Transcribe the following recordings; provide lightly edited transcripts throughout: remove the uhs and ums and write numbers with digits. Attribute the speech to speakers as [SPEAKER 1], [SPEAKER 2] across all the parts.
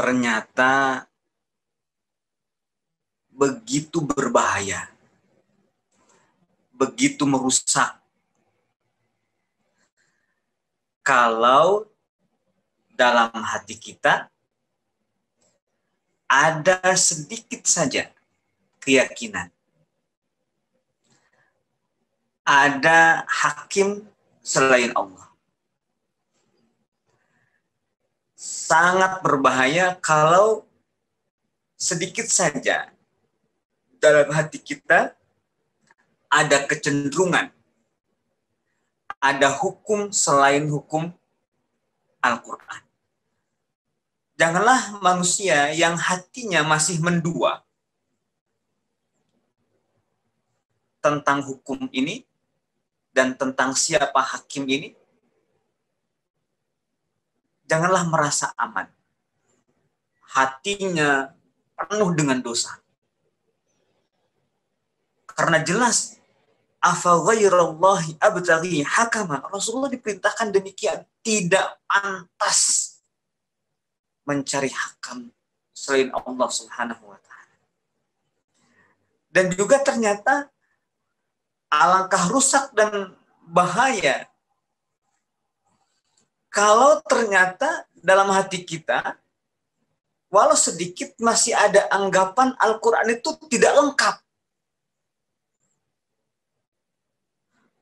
[SPEAKER 1] ternyata begitu berbahaya, begitu merusak kalau dalam hati kita ada sedikit saja keyakinan, ada hakim selain Allah. Sangat berbahaya kalau sedikit saja dalam hati kita ada kecenderungan, ada hukum selain hukum Al-Quran. Janganlah manusia yang hatinya masih mendua tentang hukum ini dan tentang siapa hakim ini, janganlah merasa aman. Hatinya penuh dengan dosa. Karena jelas, afa ghairallahi abtaghi hakama. Rasulullah diperintahkan demikian. Tidak pantas mencari hakam selain Allah Subhanahu wa ta'ala. Dan juga ternyata alangkah rusak dan bahaya kalau ternyata dalam hati kita walau sedikit masih ada anggapan Al-Quran itu tidak lengkap.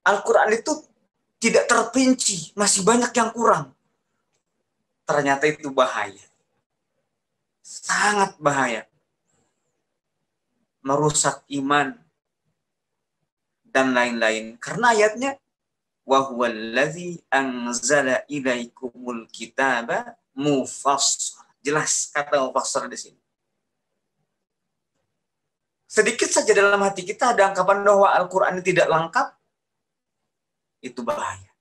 [SPEAKER 1] Al-Quran itu tidak terperinci, masih banyak yang kurang. Ternyata itu bahaya. Sangat bahaya. Merusak iman dan lain-lain. Karena ayatnya wa huwallazi anzala ilaikumul kitaba mufassal. Jelas kata mufassal di sini. Sedikit saja dalam hati kita ada anggapan bahwa Al-Quran ini tidak lengkap, itu bahaya.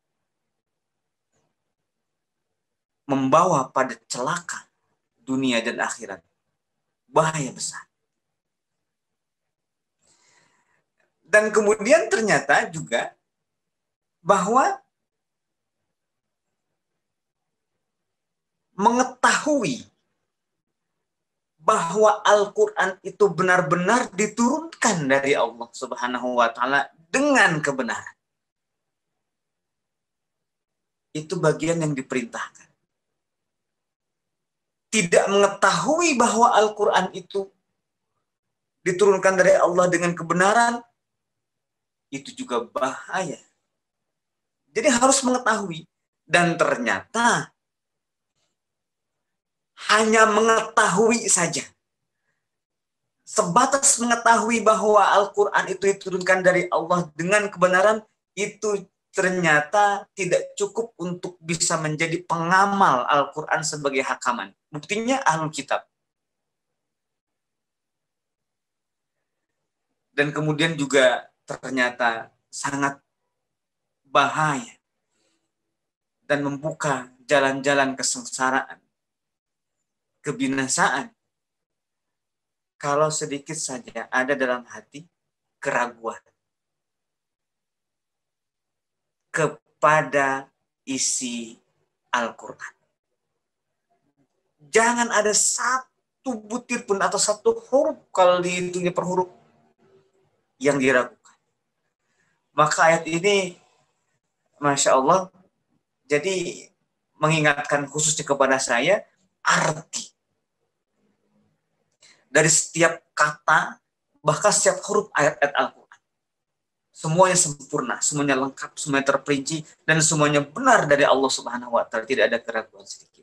[SPEAKER 1] Membawa pada celaka dunia dan akhirat. Bahaya besar. Dan kemudian ternyata juga bahwa mengetahui bahwa Al-Quran itu benar-benar diturunkan dari Allah Subhanahu wa ta'ala dengan kebenaran. Itu bagian yang diperintahkan. Tidak mengetahui bahwa Al-Quran itu diturunkan dari Allah dengan kebenaran, itu juga bahaya. Jadi harus mengetahui. Dan ternyata hanya mengetahui saja. Sebatas mengetahui bahwa Al-Quran itu diturunkan dari Allah dengan kebenaran, itu ternyata tidak cukup untuk bisa menjadi pengamal Al-Quran sebagai hakaman. Buktinya Ahlul Kitab. Dan kemudian juga ternyata sangat bahaya dan membuka jalan-jalan kesengsaraan, kebinasaan, kalau sedikit saja ada dalam hati keraguan kepada isi Al-Quran. Jangan ada satu butir pun atau satu huruf kalau dihitungnya per huruf yang diragukan. Maka ayat ini, Masya Allah, jadi mengingatkan khususnya kepada saya, arti dari setiap kata, bahkan setiap huruf ayat-ayat Al-Quran. Semuanya sempurna, semuanya lengkap, semuanya terperinci, dan semuanya benar dari Allah Subhanahu wa ta'ala. Tidak ada keraguan sedikit.